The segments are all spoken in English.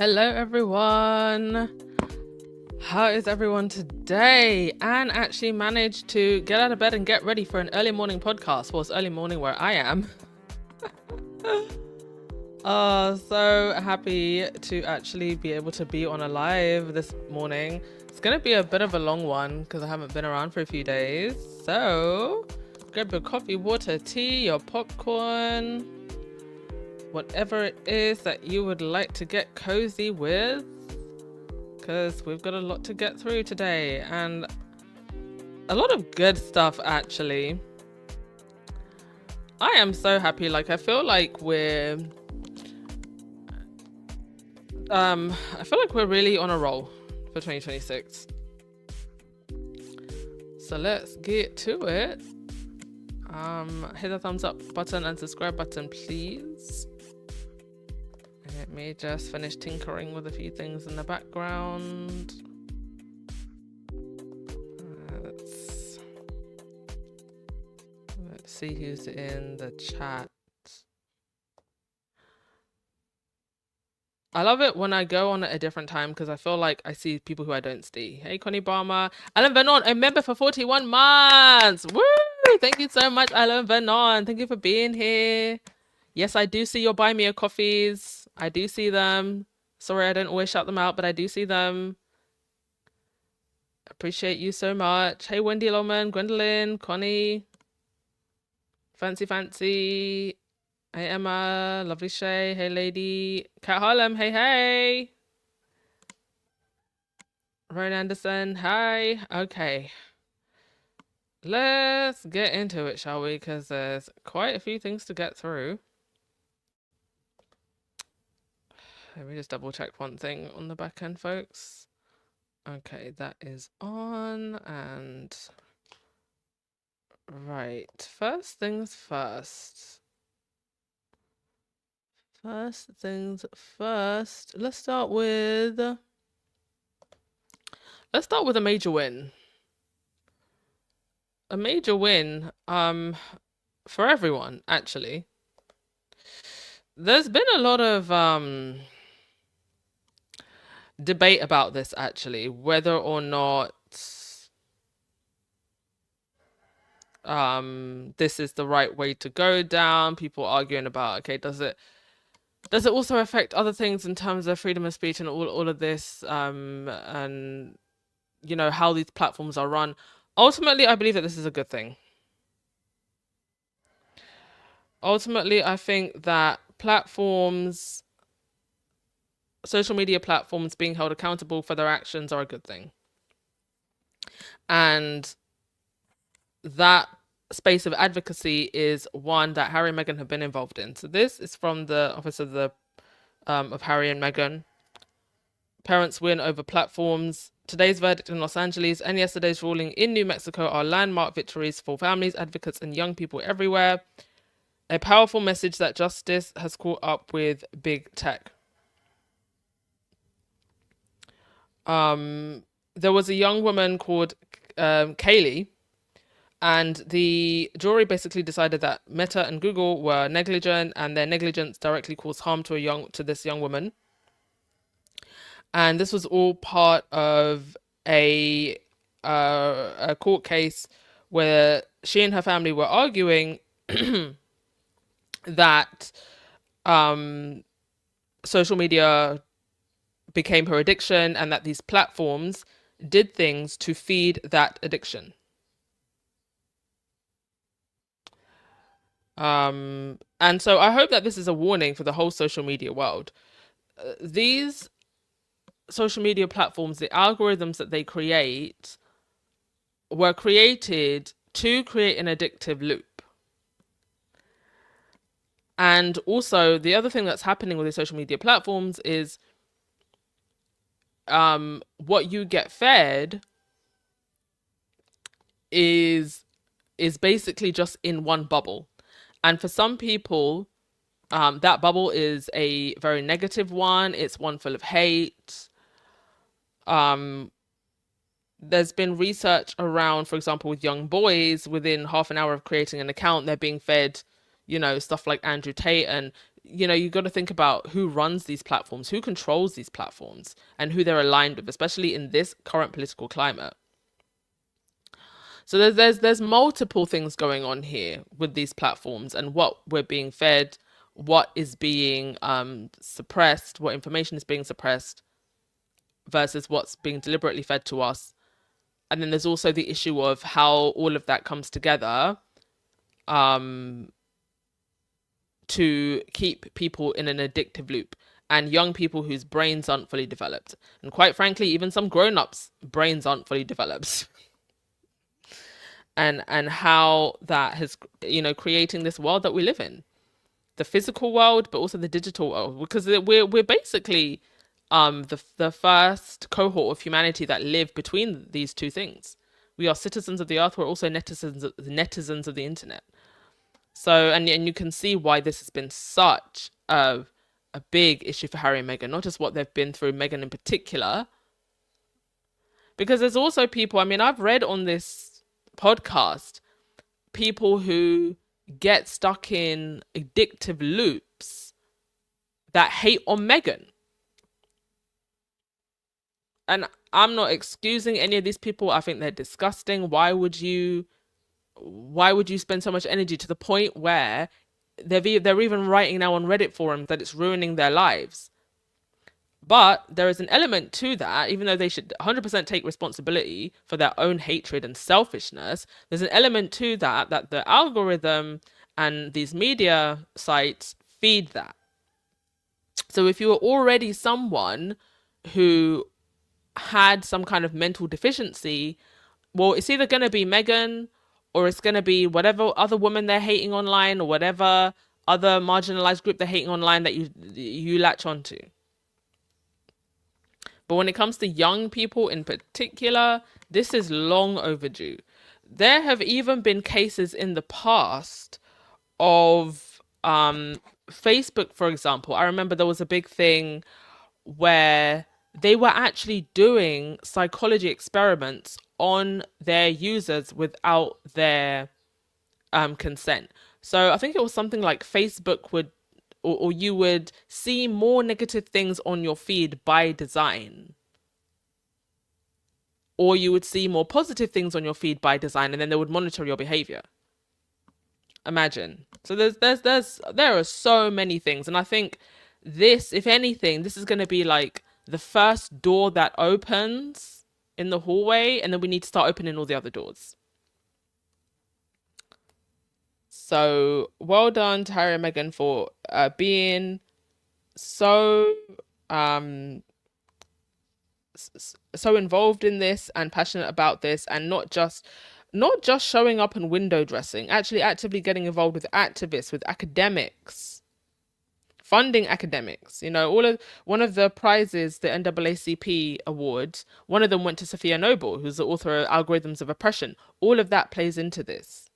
Hello, everyone. How is everyone today? Anne actually managed to get out of bed and get ready for an early morning podcast. Well, it's early morning where I am. So happy to actually be able to be on a live this morning. It's going to be a bit of a long one because I haven't been around for a few days. So grab your coffee, water, tea, your popcorn, whatever it is that you would like to get cozy with, because we've got a lot to get through today and a lot of good stuff. Actually, I am so happy. Like, I feel like we're really on a roll for 2026. So let's get to it. Hit the thumbs up button and subscribe button, please. Let me just finish tinkering with a few things in the background. Let's see who's in the chat. I love it when I go on at a different time because I feel like I see people who I don't see. Hey, Connie Barmer. Alan Vernon, a member for 41 months. Woo! Thank you so much, Alan Vernon. Thank you for being here. Yes, I do see your buy me a coffees. I do see them. Sorry, I don't always shout them out, but I do see them. Appreciate you so much. Hey, Wendy Loman, Gwendolyn, Connie. Fancy. Hey, Emma. Lovely Shay. Hey, lady. Kat Harlem. Hey. Ryan Anderson. Hi. Okay. Let's get into it, shall we? Because there's quite a few things to get through. Let me just double check one thing on the back end, folks. Okay, that is on. And right, first things first. Let's start with a major win. A major win for everyone, actually. There's been a lot of debate about this, actually, whether or not this is the right way to go down. People arguing about, okay, does it also affect other things in terms of freedom of speech and all of this, and you know how these platforms are run. Ultimately, I believe that this is a good thing. Ultimately, I think that social media platforms being held accountable for their actions are a good thing. And that space of advocacy is one that Harry and Meghan have been involved in. So this is from the Office of Harry and Meghan. Parents win over platforms. Today's verdict in Los Angeles and yesterday's ruling in New Mexico are landmark victories for families, advocates, and young people everywhere. A powerful message that justice has caught up with big tech. There was a young woman called Kaylee, and the jury basically decided that Meta and Google were negligent, and their negligence directly caused harm to this young woman. And this was all part of a court case where she and her family were arguing that social media became her addiction and that these platforms did things to feed that addiction. And so I hope that this is a warning for the whole social media world. These social media platforms, the algorithms that they create, were created to create an addictive loop. And also, the other thing that's happening with the social media platforms is what you get fed is basically just in one bubble. And for some people, that bubble is a very negative one. It's one full of hate. There's been research around, for example, with young boys, within half an hour of creating an account, they're being fed, stuff like Andrew Tate and you know, you got to think about who runs these platforms, who controls these platforms, and who they're aligned with, especially in this current political climate. So there's multiple things going on here with these platforms and what we're being fed, what is being suppressed, what information is being suppressed versus what's being deliberately fed to us. And then there's also the issue of how all of that comes together to keep people in an addictive loop, and young people whose brains aren't fully developed. And quite frankly, even some grown-ups' brains aren't fully developed. And how that has, you know, creating this world that we live in, the physical world, but also the digital world, because we're basically the first cohort of humanity that live between these two things. We are citizens of the earth. We're also netizens of the internet. So, and you can see why this has been such a big issue for Harry and Meghan, not just what they've been through, Meghan in particular, because there's also people, I mean, I've read on this podcast, people who get stuck in addictive loops that hate on Meghan. And I'm not excusing any of these people. I think they're disgusting. Why would you spend so much energy to the point where they're even writing now on Reddit forums that it's ruining their lives? But there is an element to that, even though they should 100% take responsibility for their own hatred and selfishness, there's an element to that the algorithm and these media sites feed that. So if you are already someone who had some kind of mental deficiency, well, it's either going to be Meghan, or it's going to be whatever other woman they're hating online, or whatever other marginalized group they're hating online that you latch onto. But when it comes to young people in particular, this is long overdue. There have even been cases in the past of Facebook, for example. I remember there was a big thing where they were actually doing psychology experiments on their users without their consent. So I think it was something like Facebook would, or you would see more negative things on your feed by design, or you would see more positive things on your feed by design, and then they would monitor your behavior. Imagine. So there are so many things, and I think this, if anything, this is going to be like the first door that opens in the hallway, and then we need to start opening all the other doors. So well done to Harry and Meghan for being so so involved in this and passionate about this, and not just showing up and window dressing, actually actively getting involved with activists, with academics, funding academics. You know, one of the prizes, the NAACP awards, one of them went to Sophia Noble, who's the author of Algorithms of Oppression. All of that plays into this.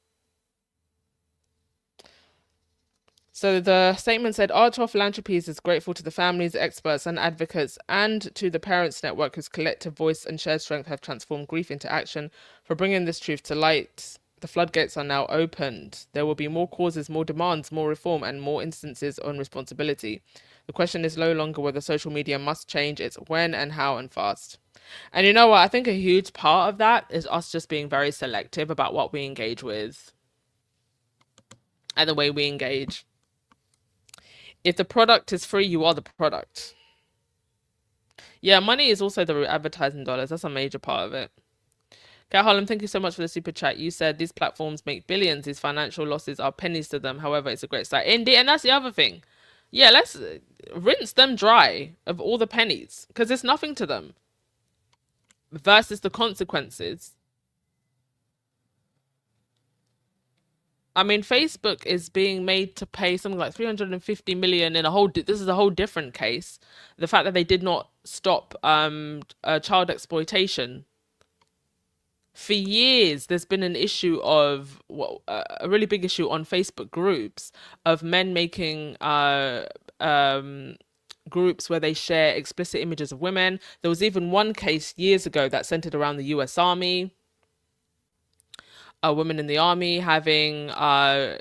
So the statement said, Art Philanthropies is grateful to the families, experts and advocates, and to the Parents Network, whose collective voice and shared strength have transformed grief into action, for bringing this truth to light. The floodgates are now opened. There will be more causes, more demands, more reform, and more instances on responsibility. The question is no longer whether social media must change, it's when and how and fast. And you know what? I think a huge part of that is us just being very selective about what we engage with and the way we engage. If the product is free, you are the product. Yeah, money is also the advertising dollars. That's a major part of it. Kat Harlem, thank you so much for the super chat. You said these platforms make billions. These financial losses are pennies to them. However, it's a great start. Indeed, and that's the other thing. Yeah, let's rinse them dry of all the pennies, because it's nothing to them versus the consequences. I mean, Facebook is being made to pay something like 350 million in this is a whole different case. The fact that they did not stop child exploitation. For years, there's been an issue of a really big issue on Facebook groups of men making groups where they share explicit images of women. There was even one case years ago that centered around the US Army. Women in the army having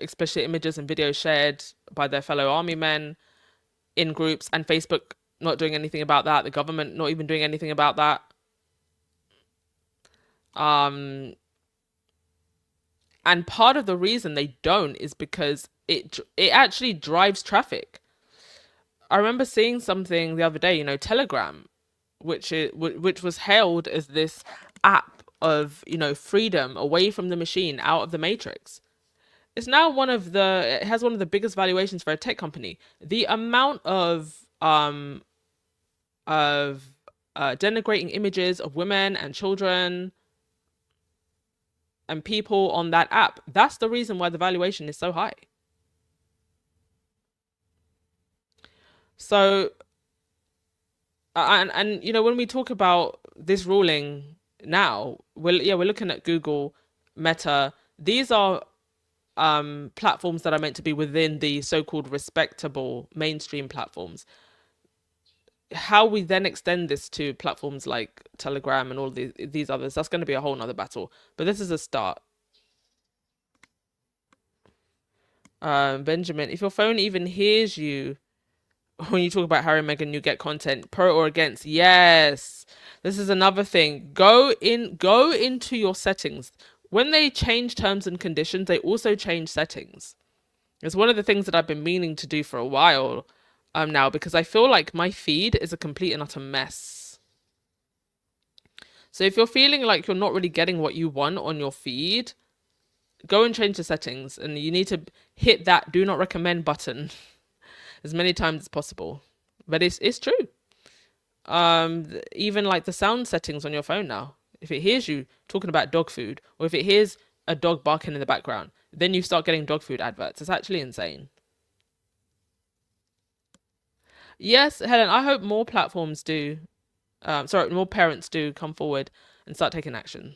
explicit images and videos shared by their fellow army men in groups, and Facebook not doing anything about that, the government not even doing anything about that. Um, and part of the reason they don't is because it actually drives traffic. I remember seeing something the other day, Telegram, which was hailed as this app of, freedom away from the machine, out of the matrix. It's now it has one of the biggest valuations for a tech company. The amount of denigrating images of women and children and people on that app, that's the reason why the valuation is so high. So, and when we talk about this ruling now, we're looking at Google, Meta. These are platforms that are meant to be within the so-called respectable mainstream platforms. How we then extend this to platforms like Telegram and all these others, that's going to be a whole nother battle. But this is a start. Benjamin, if your phone even hears you when you talk about Harry and Meghan, you get content. Pro or against? Yes. This is another thing. Go into your settings. When they change terms and conditions, they also change settings. It's one of the things that I've been meaning to do for a while now, because I feel like my feed is a complete and utter mess. So if you're feeling like you're not really getting what you want on your feed, go and change the settings, and you need to hit that do not recommend button as many times as possible. But it's true. Even like the sound settings on your phone now, if it hears you talking about dog food, or if it hears a dog barking in the background, then you start getting dog food adverts. It's actually insane. Yes, Helen, I hope more platforms do. More parents do come forward and start taking action.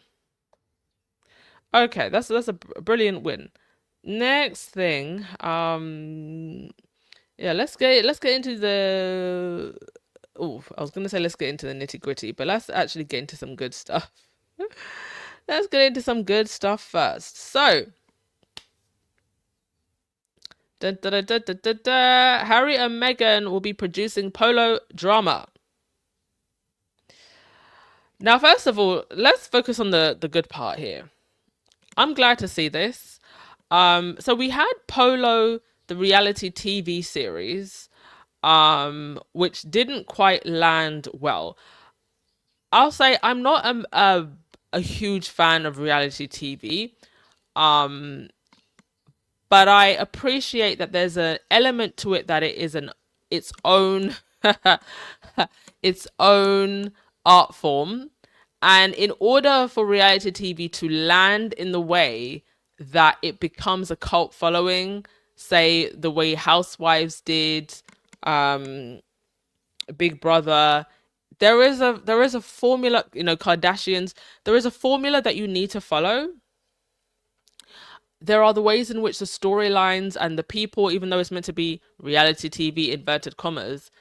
Okay, that's a brilliant win. Next thing, yeah, let's get into the. Oh, I was gonna say let's get into the nitty gritty, but let's actually get into some good stuff. Let's get into some good stuff first. So, Harry and Meghan will be producing polo drama. Now, first of all, let's focus on the good part here. I'm glad to see this. So we had Polo, the reality TV series, which didn't quite land well. I'll say I'm not a huge fan of reality TV. But I appreciate that there's an element to it that it is its own its own art form. And in order for reality TV to land in the way that it becomes a cult following, say the way Housewives did, Big Brother, there is a formula, Kardashians, there is a formula that you need to follow. There are the ways in which the storylines and the people, even though it's meant to be reality TV inverted commas,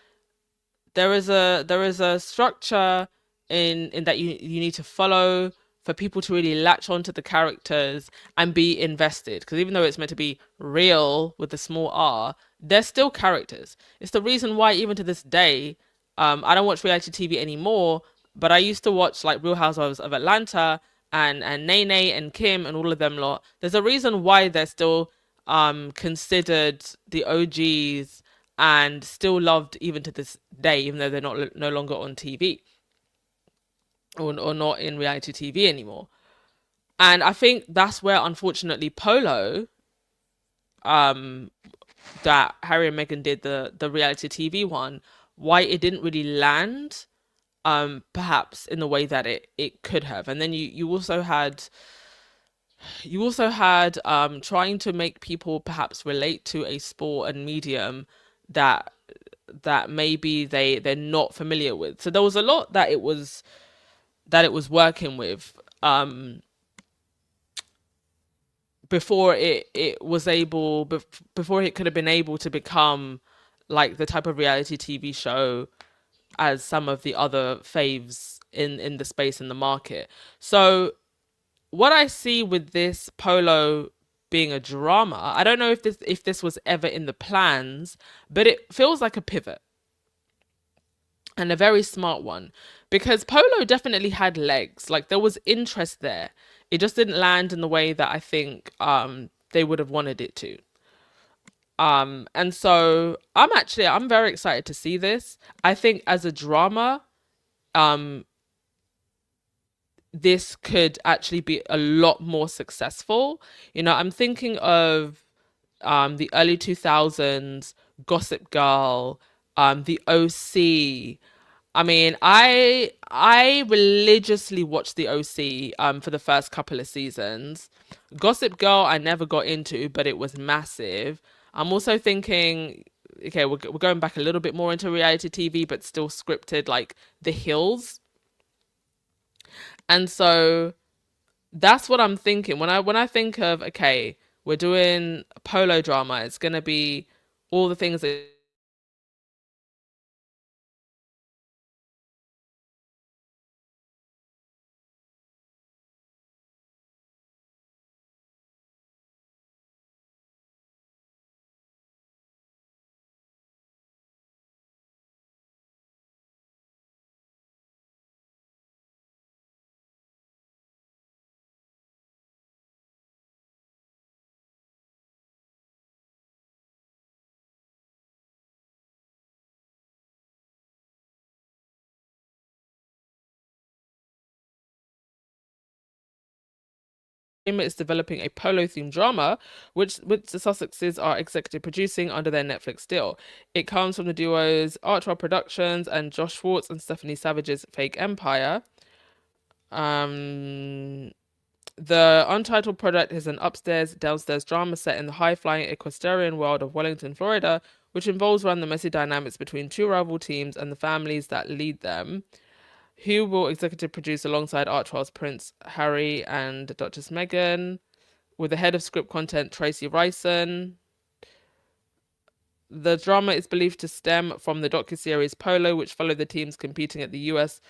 there is a structure in that you need to follow for people to really latch onto the characters and be invested. Because even though it's meant to be real with the small r, they're still characters. It's the reason why even to this day, I don't watch reality TV anymore, but I used to watch like Real Housewives of Atlanta and Nene and Kim and all of them lot. There's a reason why they're still considered the OGs and still loved even to this day, even though they're no longer on TV or not in reality TV anymore. And I think that's where, unfortunately, Polo, that Harry and Meghan did, the reality TV one, why it didn't really land, perhaps in the way that it could have. And then you also had trying to make people perhaps relate to a sport and medium that maybe they're not familiar with. So there was a lot that it was working with before before it could have been able to become like the type of reality TV show as some of the other faves in the space in the market. So what I see with this Polo being a drama. I don't know if this was ever in the plans, but it feels like a pivot, and a very smart one, because Polo definitely had legs. Like, there was interest there. It just didn't land in the way that I think they would have wanted it to. And so I'm very excited to see this. I think as a drama, um this could actually be a lot more successful. I'm thinking of the early 2000s, Gossip Girl, the OC. I mean, I religiously watched the OC for the first couple of seasons. Gossip Girl I never got into, but it was massive. I'm also thinking, okay, we're going back a little bit more into reality TV, but still scripted, like The Hills. And so that's what I'm thinking when I think of, okay, we're doing polo drama. It's gonna be all the things that is developing a polo themed drama, which the Sussexes are executive producing under their Netflix deal. It comes from the duos Archwell Productions and Josh Schwartz and Stephanie Savage's Fake Empire. Um, the untitled project is an upstairs, downstairs drama set in the high-flying equestrian world of Wellington, Florida, which involves around the messy dynamics between two rival teams and the families that lead them. Who will executive produce alongside Archwell's Prince Harry and Duchess Meghan, with the head of script content Tracy Ryson. The drama is believed to stem from the docuseries Polo, which followed the teams competing at the US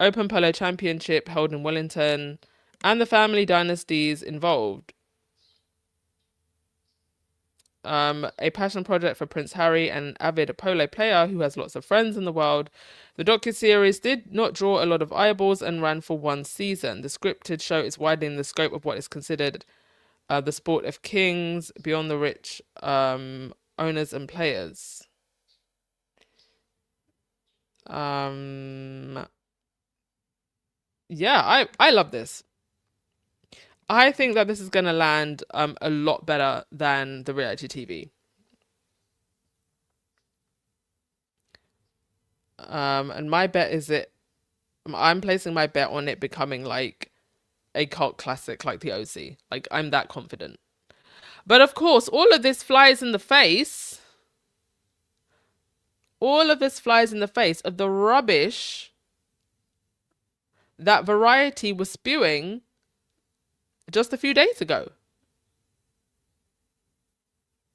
Open Polo Championship held in Wellington, and the family dynasties involved. A passion project for Prince Harry, an avid polo player who has lots of friends in the world. The docuseries did not draw a lot of eyeballs and ran for one season. The scripted show is widening the scope of what is considered the sport of kings beyond the rich owners and players. Yeah, I love this. I think that this is going to land a lot better than the reality TV. And my bet is that I'm placing my bet on it becoming like a cult classic like the OC. Like, I'm that confident. But of course, all of this flies in the face of the rubbish that Variety was spewing just a few days ago.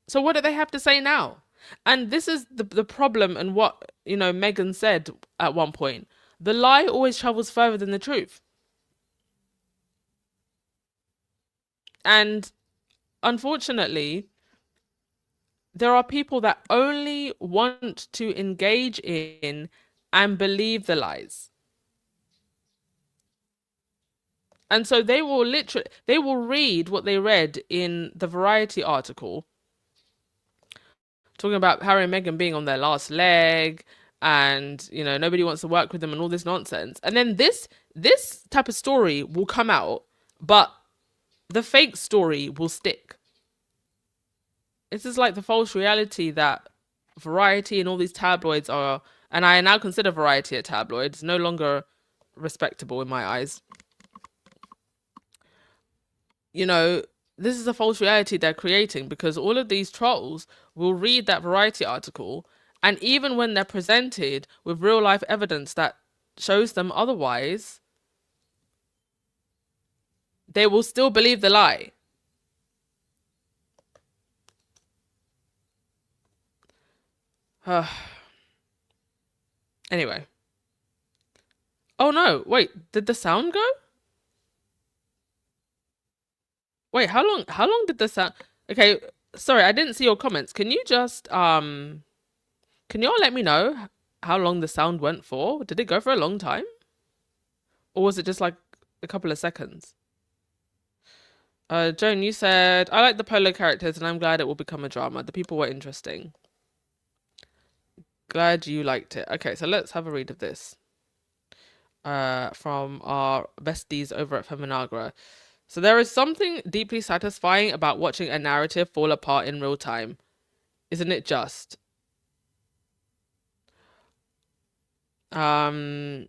So what do they have to say now? And this is the problem, and what, Meghan said at one point. The lie always travels further than the truth. And unfortunately, there are people that only want to engage in and believe the lies. And so they will read what they read in the Variety article talking about Harry and Meghan being on their last leg, and nobody wants to work with them and all this nonsense. And then this type of story will come out, but the fake story will stick. This is like the false reality that Variety and all these tabloids are, and I now consider Variety a tabloid. It's no longer respectable in my eyes. This is a false reality they're creating, because all of these trolls will read that Variety article, and even when they're presented with real life evidence that shows them otherwise, they will still believe the lie. Anyway. Oh no, wait, did the sound go? Wait, how long did the sound? Okay, sorry, I didn't see your comments. Can you just can you all let me know how long the sound went for? Did it go for a long time? Or was it just like a couple of seconds? Joan, you said, I like the Polo characters and I'm glad it will become a drama. The people were interesting. Glad you liked it. Okay, so let's have a read of this. From our besties over at Feminagra. So there is something deeply satisfying about watching a narrative fall apart in real time. Isn't it just? Um,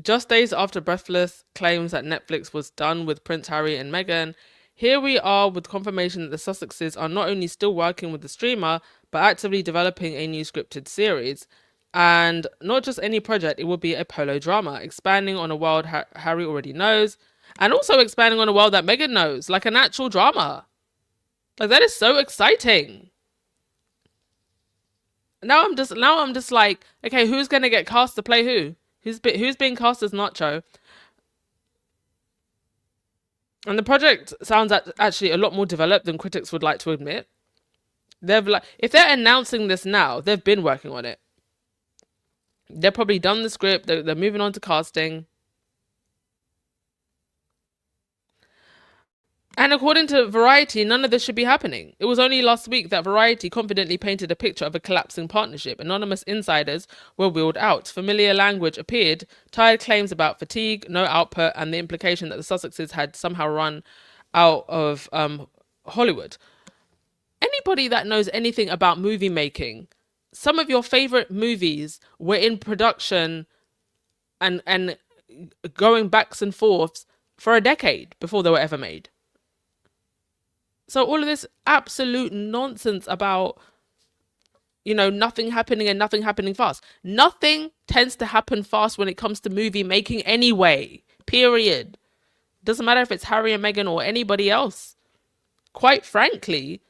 just days after Breathless claims that Netflix was done with Prince Harry and Meghan, here we are with confirmation that the Sussexes are not only still working with the streamer, but actively developing a new scripted series. And not just any project, it will be a polo drama, expanding on a world Harry already knows, and also expanding on a world that Meghan knows, like an actual drama. Like, that is so exciting. Now I'm just like, okay, who's gonna get cast to play who? Who's being cast as Nacho? And the project sounds actually a lot more developed than critics would like to admit. They've like, if they're announcing this now, they've been working on it. They're probably done the script. They're moving on to casting. And according to Variety, none of this should be happening. It was only last week that Variety confidently painted a picture of a collapsing partnership. Anonymous insiders were wheeled out. Familiar language appeared. Tired claims about fatigue, no output, and the implication that the Sussexes had somehow run out of Hollywood. Anybody that knows anything about movie making, some of your favorite movies were in production and going backs and forths for a decade before they were ever made. So all of this absolute nonsense about, nothing happening and nothing happening fast. Nothing tends to happen fast when it comes to movie making anyway. Period. Doesn't matter if it's Harry and Meghan or anybody else. Quite frankly,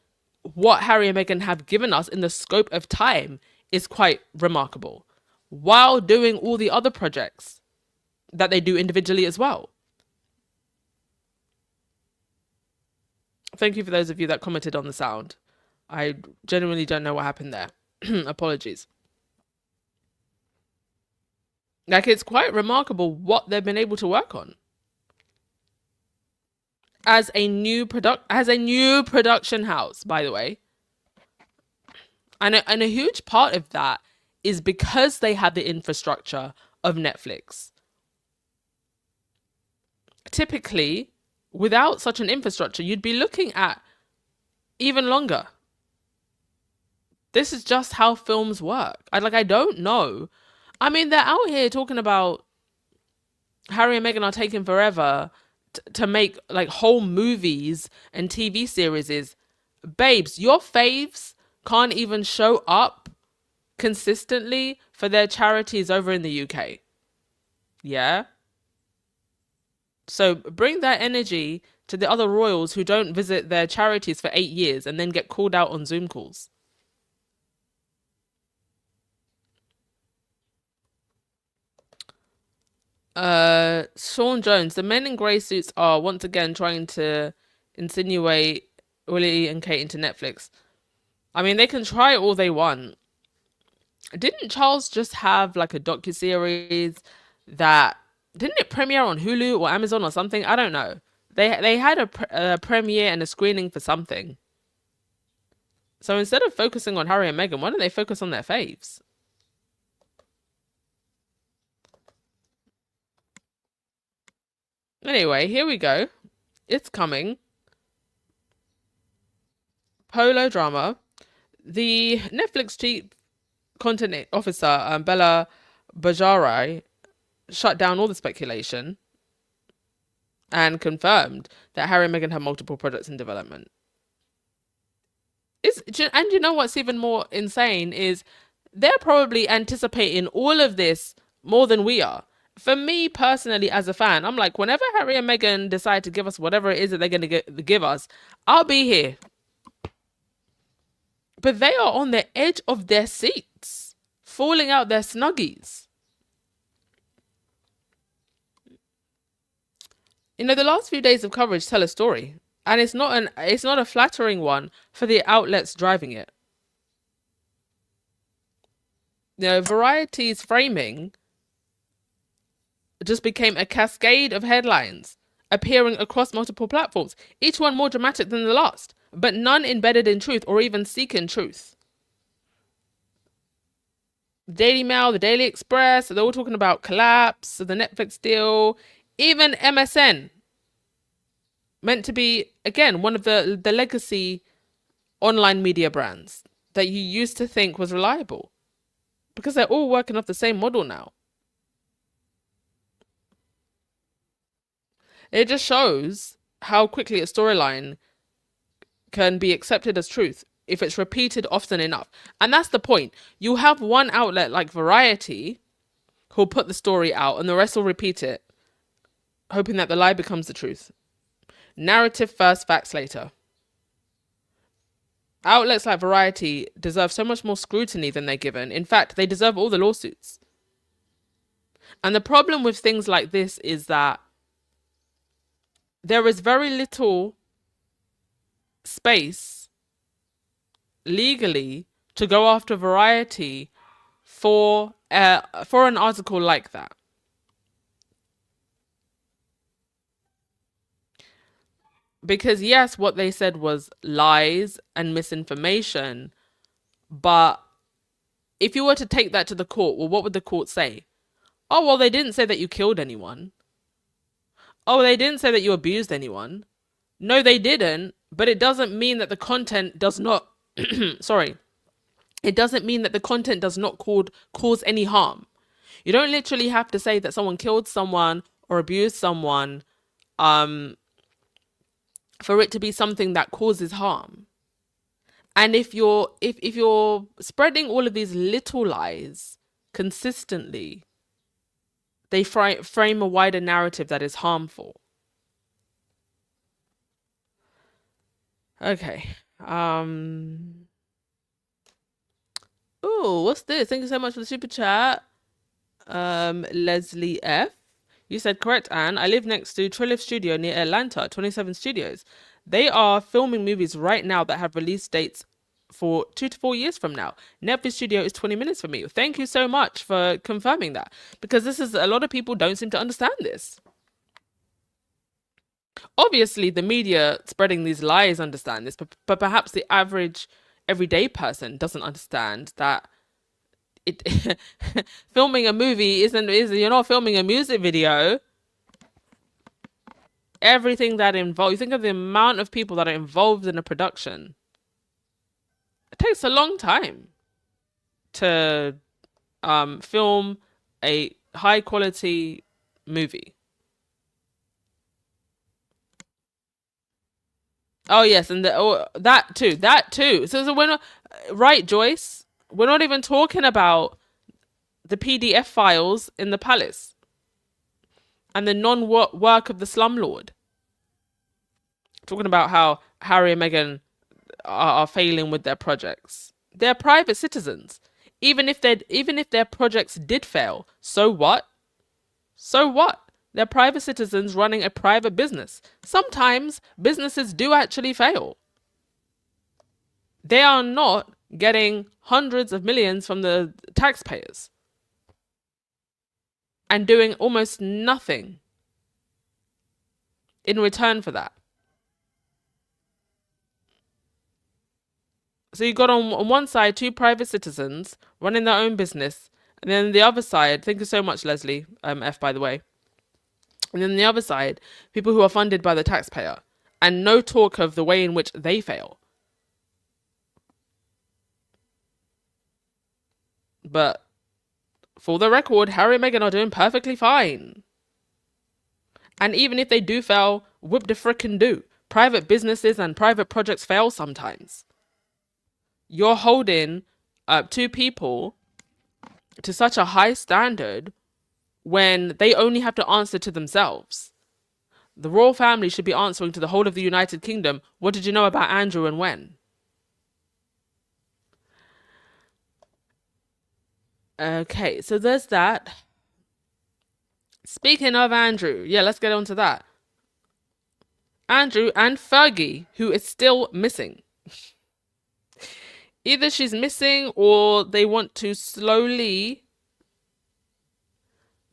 what Harry and Meghan have given us in the scope of time is quite remarkable, while doing all the other projects that they do individually as well. Thank you for those of you that commented on the sound. I genuinely don't know what happened there. Apologies. Like, it's quite remarkable what they've been able to work on as a new production house, by the way. And a huge part of that is because they had the infrastructure of Netflix. Typically, without such an infrastructure, you'd be looking at even longer. This is just how films work. I don't know. I mean, they're out here talking about Harry and Meghan are taking forever to make like whole movies and TV series. Babes, your faves can't even show up consistently for their charities over in the UK. Yeah? So bring that energy to the other royals who don't visit their charities for 8 years and then get called out on Zoom calls. Sean Jones, the men in grey suits are once again trying to insinuate Willie and Kate into Netflix. I mean, they can try all they want. Didn't Charles just have like a docuseries that didn't it premiere on Hulu or Amazon or something? I don't know. They had a premiere and a screening for something. So instead of focusing on Harry and Meghan, why don't they focus on their faves? Anyway, here we go. It's coming. Polo drama. The Netflix chief content officer, Bella Bajarai, shut down all the speculation and confirmed that Harry and Meghan have multiple projects in development. And you know what's even more insane is they're probably anticipating all of this more than we are. For me personally, as a fan, I'm like, whenever Harry and Meghan decide to give us whatever it is that they're going to give us, I'll be here. But they are on the edge of their seats, falling out their snuggies. The last few days of coverage tell a story. And it's not a flattering one for the outlets driving it. You know, Variety's framing just became a cascade of headlines appearing across multiple platforms, each one more dramatic than the last, but none embedded in truth or even seeking truth. The Daily Mail, the Daily Express, they're all talking about collapse, the Netflix deal, even MSN, meant to be, again, one of the legacy online media brands that you used to think was reliable, because they're all working off the same model now. It just shows how quickly a storyline can be accepted as truth if it's repeated often enough. And that's the point. You have one outlet like Variety who'll put the story out and the rest will repeat it, hoping that the lie becomes the truth. Narrative first, facts later. Outlets like Variety deserve so much more scrutiny than they're given. In fact, they deserve all the lawsuits. And the problem with things like this is that there is very little space legally to go after Variety for an article like that. Because yes, what they said was lies and misinformation, but if you were to take that to the court, well, what would the court say? Oh, well, they didn't say that you killed anyone. Oh, they didn't say that you abused anyone. No, they didn't, but it doesn't mean that the content does not sorry. It doesn't mean that the content does not cause any harm. You don't literally have to say that someone killed someone or abused someone for it to be something that causes harm. And if you're spreading all of these little lies consistently, they frame a wider narrative that is harmful. Okay. Oh, what's this? Thank you so much for the super chat. Leslie F. You said correct, Anne. I live next to Trilliff Studio near Atlanta, 27 Studios. They are filming movies right now that have release dates for 2 to 4 years from now. Netflix Studio is 20 minutes from me. Thank you so much for confirming that, because this is, a lot of people don't seem to understand this. Obviously, the media spreading these lies understand this, but perhaps the average everyday person doesn't understand that it filming a movie is you're not filming a music video. Everything that involves, you think of the amount of people that are involved in a production. It takes a long time to film a high quality movie. Oh yes, and that too. So we're not right, Joyce. We're not even talking about the PDF files in the palace and the non-work of the slumlord. Talking about how Harry and Meghan are failing with their projects. They're private citizens. Even if their projects did fail, so what? So what? They're private citizens running a private business. Sometimes businesses do actually fail. They are not getting hundreds of millions from the taxpayers and doing almost nothing in return for that. So you got on one side 2 private citizens running their own business, and then the other side, thank you so much, Leslie, F, by the way. And then the other side, people who are funded by the taxpayer, and no talk of the way in which they fail. But for the record, Harry and Meghan are doing perfectly fine. And even if they do fail, whoop the frickin' do. Private businesses and private projects fail sometimes. You're holding 2 people to such a high standard when they only have to answer to themselves. The royal family should be answering to the whole of the United Kingdom. What did you know about Andrew and when? Okay, so there's that. Speaking of Andrew, yeah, let's get on to that. Andrew and Fergie, who is still missing. Either she's missing or they want to slowly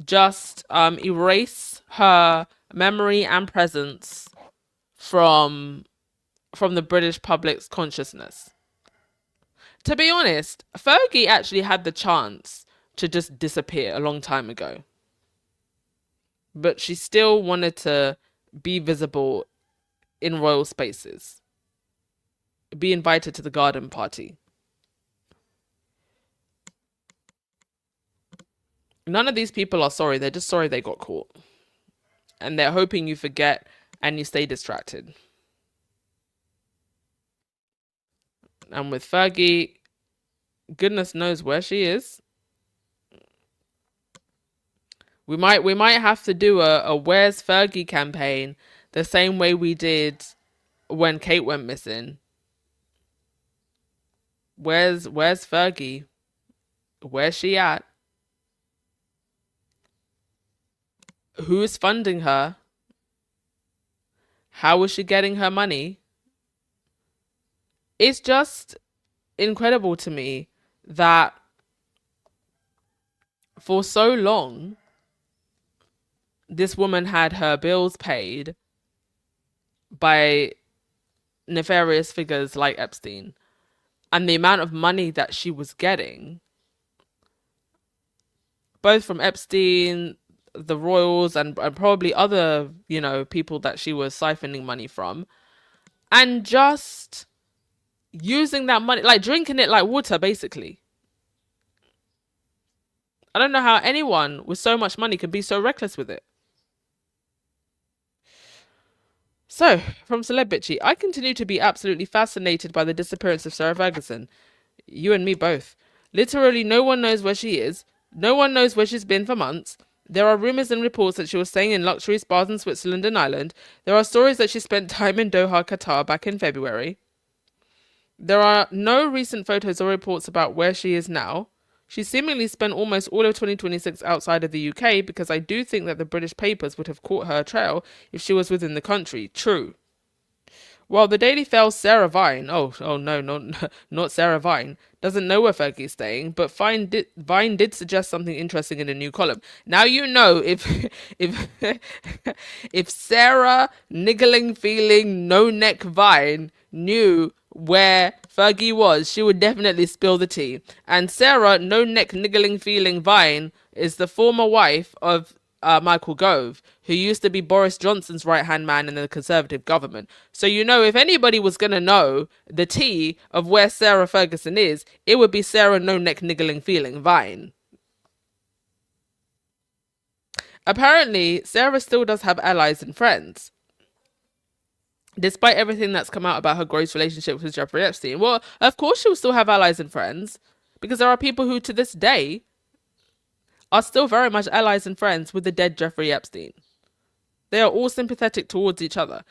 just erase her memory and presence from the British public's consciousness. To be honest, Fergie actually had the chance to just disappear a long time ago. But she still wanted to be visible in royal spaces, be invited to the garden party. None of these people are sorry. They're just sorry they got caught. And they're hoping you forget and you stay distracted. And with Fergie, goodness knows where she is. We might have to do a Where's Fergie campaign the same way we did when Kate went missing. Where's Fergie? Where's she at? Who's funding her? How is she getting her money? It's just incredible to me that for so long, this woman had her bills paid by nefarious figures like Epstein. And the amount of money that she was getting, both from Epstein, the royals, and probably other, people that she was siphoning money from, and just using that money, like drinking it like water, basically. I don't know how anyone with so much money could be so reckless with it. So, from Celeb Bitchy, I continue to be absolutely fascinated by the disappearance of Sarah Ferguson. You and me both. Literally no one knows where she is. No one knows where she's been for months. There are rumours and reports that she was staying in luxury spas in Switzerland and Ireland. There are stories that she spent time in Doha, Qatar back in February. There are no recent photos or reports about where she is now. She seemingly spent almost all of 2026 outside of the UK because I do think that the British papers would have caught her trail if she was within the country. True. While the Daily Mail's Sarah Vine, not Sarah Vine, doesn't know where Fergie is staying, but Vine did suggest something interesting in a new column. Now you know if if Sarah niggling feeling no neck Vine knew where Fergie was, she would definitely spill the tea. And Sarah no neck niggling feeling Vine is the former wife of Michael Gove, who used to be Boris Johnson's right-hand man in the Conservative government. So, if anybody was going to know the tea of where Sarah Ferguson is, it would be Sarah no-neck niggling feeling Vine. Apparently, Sarah still does have allies and friends. Despite everything that's come out about her gross relationship with Jeffrey Epstein. Well, of course she will still have allies and friends, because there are people who, to this day, are still very much allies and friends with the dead Jeffrey Epstein. They are all sympathetic towards each other.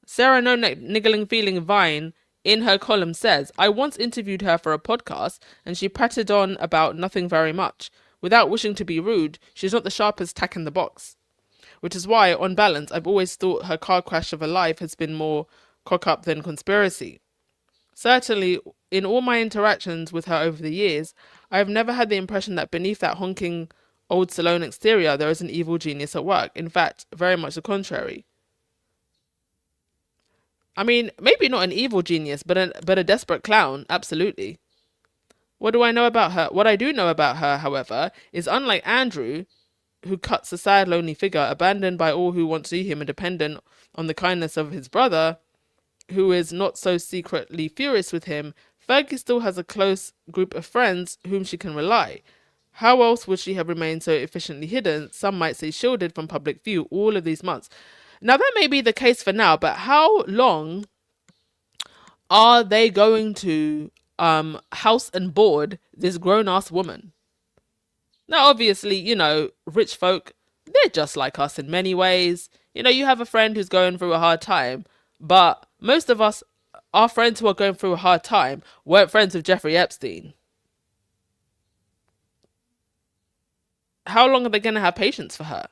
Sarah No Niggling Feeling Vine, in her column, says, I once interviewed her for a podcast, and she prattled on about nothing very much. Without wishing to be rude, she's not the sharpest tack in the box. Which is why, on balance, I've always thought her car crash of a life has been more cock-up than conspiracy. Certainly, in all my interactions with her over the years, I have never had the impression that beneath that honking old salon exterior there is an evil genius at work. In fact, very much the contrary. I mean, maybe not an evil genius, but a desperate clown, absolutely. What do I know about her? What I do know about her, however, is unlike Andrew, who cuts a sad, lonely figure, abandoned by all who want to see him and dependent on the kindness of his brother, who is not so secretly furious with him, Fergie still has a close group of friends whom she can rely. How else would she have remained so efficiently hidden, some might say shielded from public view, all of these months? Now, that may be the case for now, but how long are they going to house and board this grown-ass woman? Now, obviously, rich folk, they're just like us in many ways. You have a friend who's going through a hard time, but most of us, our friends who are going through a hard time, weren't friends with Jeffrey Epstein. How long are they going to have patience for her?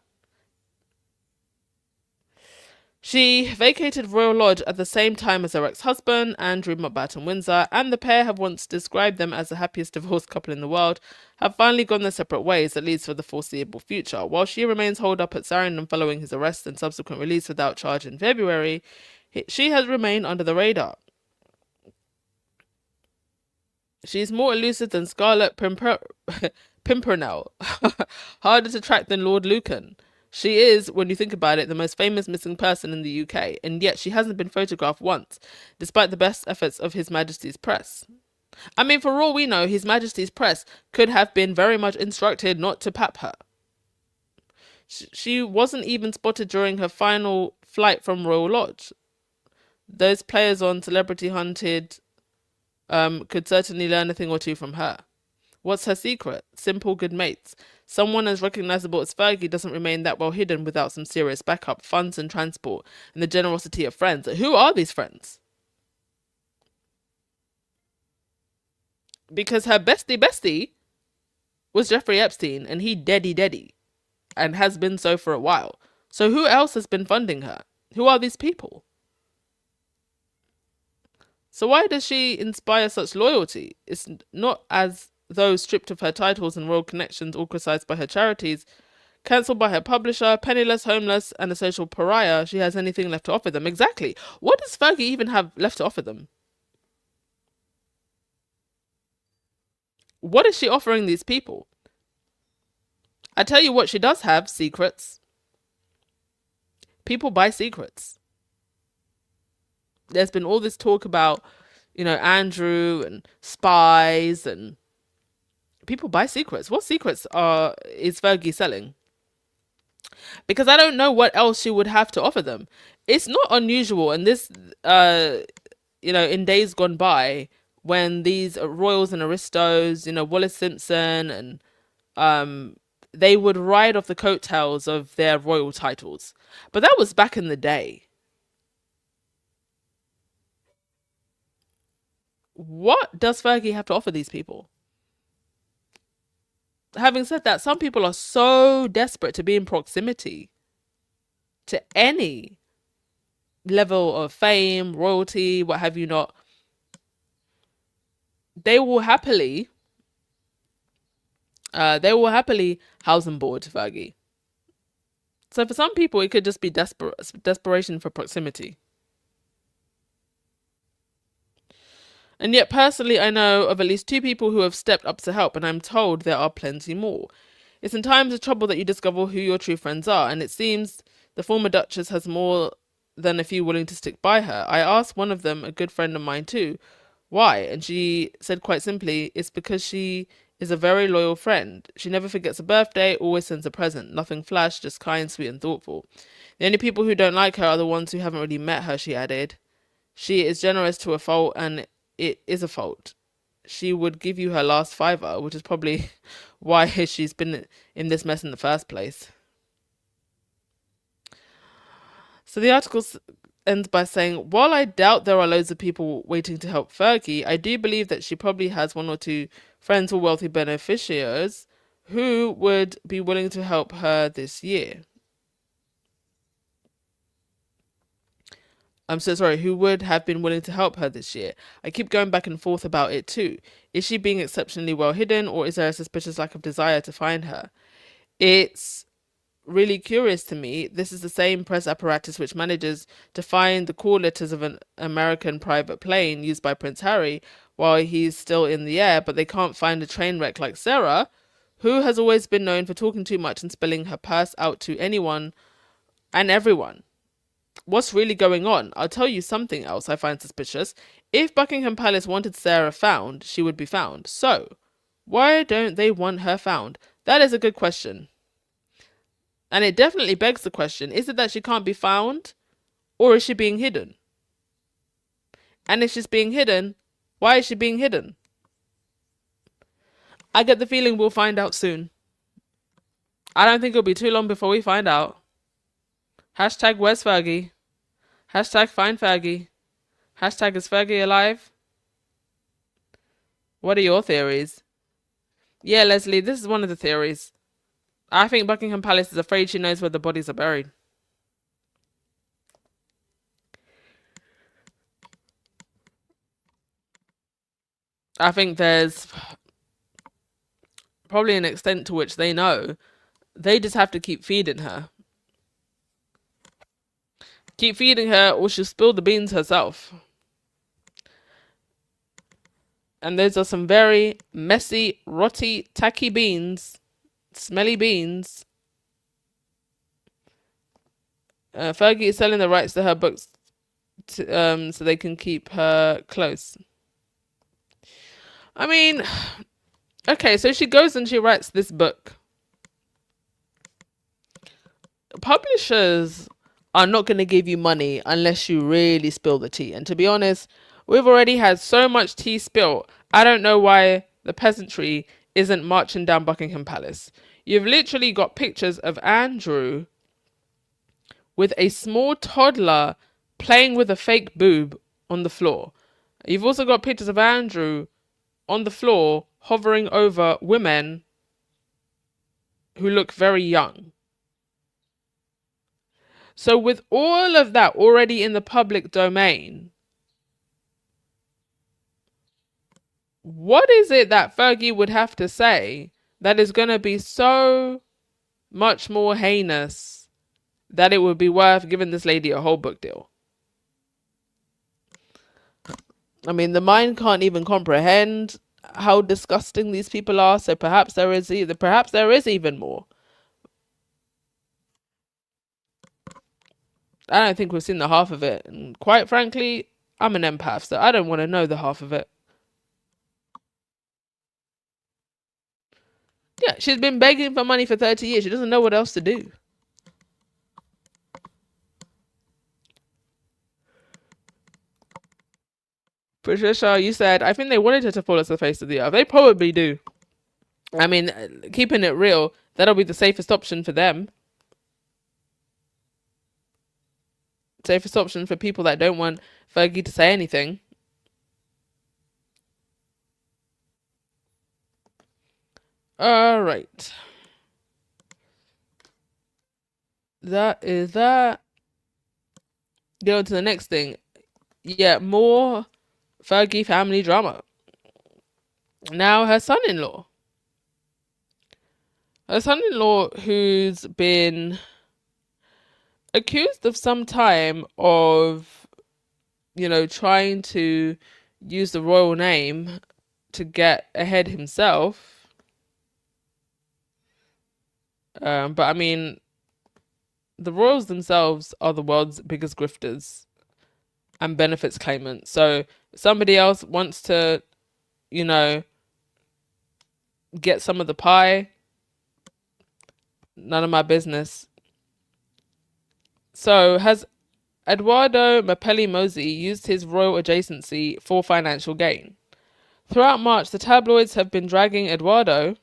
She vacated Royal Lodge at the same time as her ex-husband, Andrew Mountbatten Windsor, and the pair have once described them as the happiest divorced couple in the world, have finally gone their separate ways, at least for the foreseeable future. While she remains holed up at Sarandon following his arrest and subsequent release without charge in February, she has remained under the radar. She's more elusive than Scarlet Pimpernel, harder to track than Lord Lucan. She is, when you think about it, the most famous missing person in the UK, and yet she hasn't been photographed once, despite the best efforts of His Majesty's press. I mean, for all we know, His Majesty's press could have been very much instructed not to pap her. She wasn't even spotted during her final flight from Royal Lodge. Those players on Celebrity Hunted could certainly learn a thing or two from her. What's her secret? Simple good mates. Someone as recognizable as Fergie doesn't remain that well hidden without some serious backup, funds and transport, and the generosity of friends. Who are these friends? Because her bestie was Jeffrey Epstein, and he deady, and has been so for a while. So who else has been funding her? Who are these people? So why does she inspire such loyalty? It's not as though, stripped of her titles and royal connections, ostracized by her charities, cancelled by her publisher, penniless, homeless, and a social pariah, she has anything left to offer them. Exactly. What does Fergie even have left to offer them? What is she offering these people? I tell you what she does have: secrets. People buy secrets. There's been all this talk about, Andrew and spies, and people buy secrets. What secrets is Fergie selling? Because I don't know what else she would have to offer them. It's not unusual, and this, in days gone by, when these royals and aristos, Wallace Simpson, and they would ride off the coattails of their royal titles. But that was back in the day. What does Fergie have to offer these people? Having said that, some people are so desperate to be in proximity to any level of fame, royalty, what have you not. They will happily house and board Fergie. So for some people, it could just be desperation for proximity. And yet, personally, I know of at least 2 people who have stepped up to help, and I'm told there are plenty more. It's in times of trouble that you discover who your true friends are, and it seems the former Duchess has more than a few willing to stick by her. I asked one of them, a good friend of mine too, why, and she said quite simply, it's because she is a very loyal friend. She never forgets a birthday, always sends a present. Nothing flash, just kind, sweet and thoughtful. The only people who don't like her are the ones who haven't really met her, she added. She is generous to a fault, and it is a fault. She would give you her last fiver, which is probably why she's been in this mess in the first place. So the article ends by saying, while I doubt there are loads of people waiting to help Fergie, I do believe that she probably has 1 or 2 friends or wealthy beneficiaries who would be willing to help her this year. I'm so sorry, who would have been willing to help her this year. I keep going back and forth about it too. Is she being exceptionally well hidden, or is there a suspicious lack of desire to find her? It's really curious to me. This is the same press apparatus which manages to find the call letters of an American private plane used by Prince Harry while he's still in the air, but they can't find a train wreck like Sarah, who has always been known for talking too much and spilling her purse out to anyone and everyone. What's really going on? I'll tell you something else I find suspicious. If Buckingham Palace wanted Sarah found, she would be found. So, why don't they want her found? That is a good question. And it definitely begs the question, is it that she can't be found? Or is she being hidden? And if she's being hidden, why is she being hidden? I get the feeling we'll find out soon. I don't think it'll be too long before we find out. Hashtag where's Fergie? Hashtag find Fergie. Hashtag is Fergie alive? What are your theories? Yeah, Leslie, this is one of the theories. I think Buckingham Palace is afraid she knows where the bodies are buried. I think there's probably an extent to which they know they just have to keep feeding her. Keep feeding her or she'll spill the beans herself. And those are some very messy, rotty, tacky beans, smelly beans. Fergie is selling the rights to her books so they can keep her close. I mean, okay, so she goes and she writes this book. Publishers are not going to give you money unless you really spill the tea. And to be honest, we've already had so much tea spilled. I don't know why the peasantry isn't marching down Buckingham Palace. You've literally got pictures of Andrew with a small toddler playing with a fake boob on the floor. You've also got pictures of Andrew on the floor hovering over women who look very young. So with all of that already in the public domain, what is it that Fergie would have to say that is going to be so much more heinous that it would be worth giving this lady a whole book deal? I mean, the mind can't even comprehend how disgusting these people are, so perhaps there is even more. I don't think we've seen the half of it, and quite frankly, I'm an empath, so I don't want to know the half of it. Yeah, she's been begging for money for 30 years. She doesn't know what else to do. Patricia, you said, I think they wanted her to fall as the face of the earth. They probably do. I mean, keeping it real, that'll be the safest option for them. Safest option for people that don't want Fergie to say anything. All right. That is that. Go to the next thing. Yeah, more Fergie family drama. Now her son-in-law. Her son-in-law, who's been accused of some time of, trying to use the royal name to get ahead himself. But I mean, the royals themselves are the world's biggest grifters and benefits claimants. So somebody else wants to, get some of the pie. None of my business. So has Eduardo Mapelli Mosey used his royal adjacency for financial gain? Throughout March, the tabloids have been dragging Eduardo,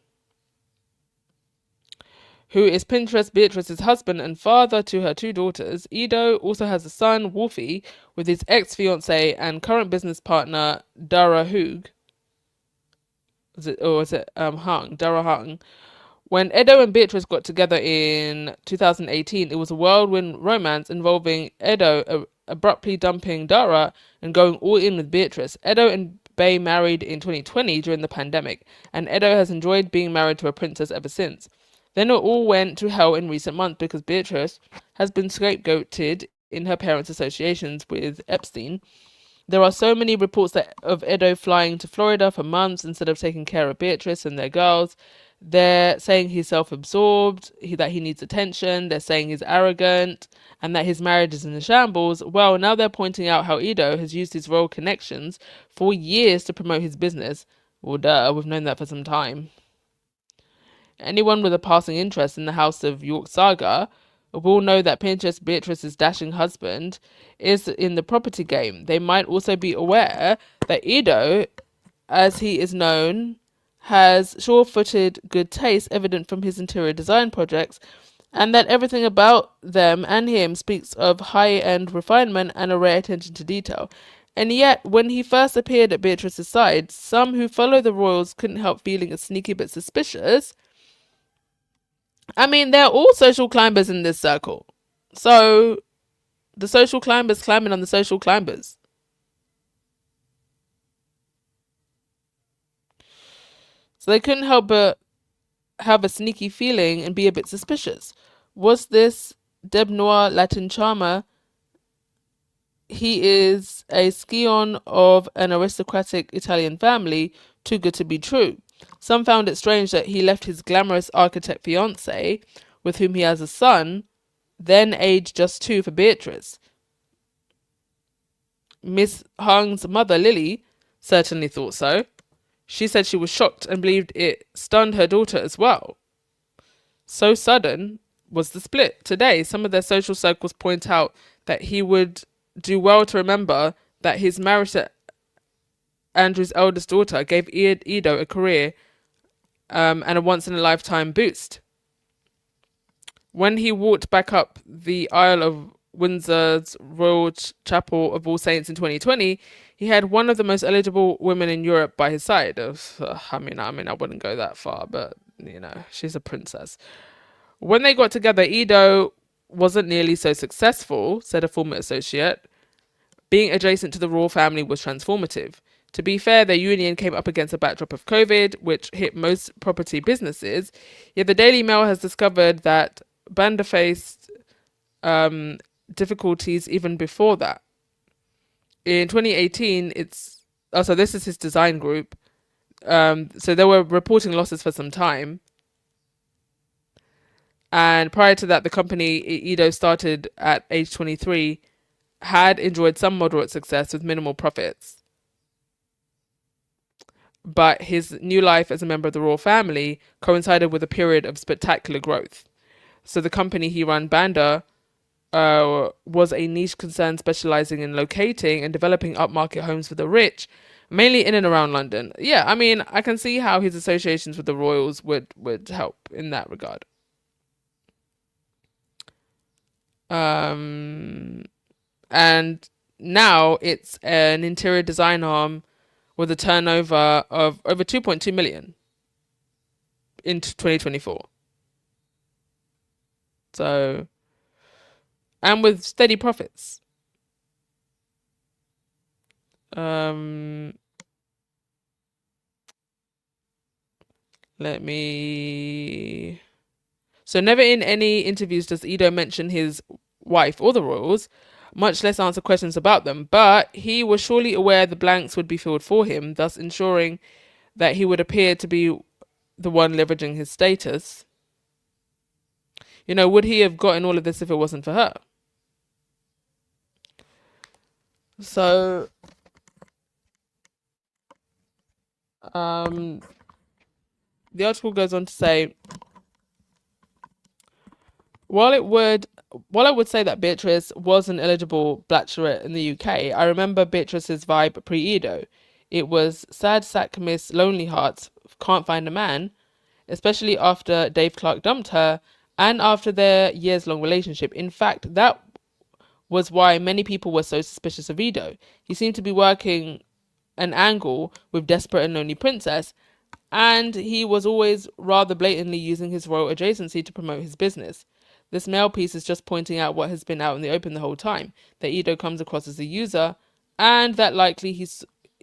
who is Princess Beatrice's husband and father to her two daughters. Edo also has a son, Wolfie, with his ex-fiancée and current business partner, Dara Hung. Hung? Dara Hung. When Edo and Beatrice got together in 2018, it was a whirlwind romance involving Edo abruptly dumping Dara and going all in with Beatrice. Edo and Bay married in 2020 during the pandemic, and Edo has enjoyed being married to a princess ever since. Then it all went to hell in recent months because Beatrice has been scapegoated in her parents' associations with Epstein. There are so many reports of Edo flying to Florida for months instead of taking care of Beatrice and their girls. They're saying he's self-absorbed, that he needs attention. They're saying he's arrogant and that his marriage is in a shambles. Well, now they're pointing out how Edo has used his royal connections for years to promote his business. Well, duh, we've known that for some time. Anyone with a passing interest in the House of York saga will know that Princess Beatrice's dashing husband is in the property game. They might also be aware that Edo, as he is known, has sure-footed good taste evident from his interior design projects, and that everything about them and him speaks of high-end refinement and a rare attention to detail. And yet, when he first appeared at Beatrice's side, some who follow the royals couldn't help feeling a sneaky bit suspicious. I mean, they're all social climbers in this circle. So, the social climbers climbing on the social climbers. So they couldn't help but have a sneaky feeling and be a bit suspicious. Was this Deb Noir Latin charmer? He is a scion of an aristocratic Italian family, too good to be true. Some found it strange that he left his glamorous architect fiancée, with whom he has a son, then aged just 2, for Beatrice. Miss Hung's mother, Lily, certainly thought so. She said she was shocked and believed it stunned her daughter as well. So sudden was the split. Today, some of their social circles point out that he would do well to remember that his marriage to Andrew's eldest daughter gave Edo a career and a once-in-a-lifetime boost. When he walked back up the aisle of Windsor's Royal Chapel of All Saints in 2020, he had one of the most eligible women in Europe by his side. I mean, I wouldn't go that far, but she's a princess. When they got together, Edo wasn't nearly so successful, said a former associate. Being adjacent to the royal family was transformative. To be fair, their union came up against a backdrop of COVID, which hit most property businesses. Yet the Daily Mail has discovered that Banda faced difficulties even before that. In 2018, so this is his design group. So they were reporting losses for some time. And prior to that, the company Edo started at age 23 had enjoyed some moderate success with minimal profits. But his new life as a member of the royal family coincided with a period of spectacular growth. So the company he ran, Banda, was a niche concern specializing in locating and developing upmarket homes for the rich, mainly in and around London. Yeah, I mean, I can see how his associations with the royals would help in that regard. And now it's an interior design arm with a turnover of over 2.2 million in 2024. So, and with steady profits. Let me. So, never in any interviews does Edo mention his wife or the royals, much less answer questions about them. But he was surely aware the blanks would be filled for him, thus ensuring that he would appear to be the one leveraging his status. Would he have gotten all of this if it wasn't for her? So, the article goes on to say, while I would say that Beatrice was an eligible bachelorette in the UK, I remember Beatrice's vibe pre-Edo. It was sad sack miss lonely hearts, can't find a man, especially after Dave Clark dumped her and after their years-long relationship. In fact, that was why many people were so suspicious of Edo. He seemed to be working an angle with desperate and lonely princess, and he was always rather blatantly using his royal adjacency to promote his business. This mail piece is just pointing out what has been out in the open the whole time, that Edo comes across as a user, and that likely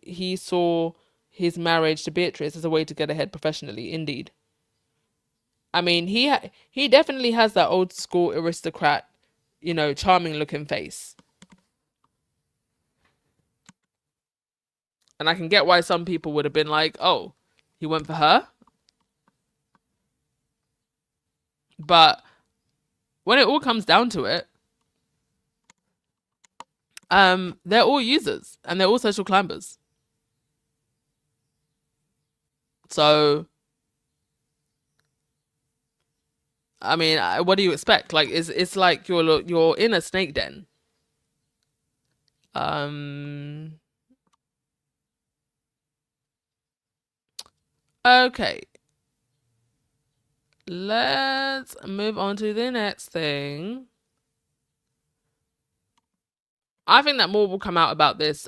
he saw his marriage to Beatrice as a way to get ahead professionally. Indeed. I mean, he definitely has that old school aristocrat, charming looking face. And I can get why some people would have been like, oh, he went for her. But when it all comes down to it, they're all users and they're all social climbers. So, I mean, what do you expect? Like, it's like you're in a snake den. Okay. Let's move on to the next thing. I think that more will come out about this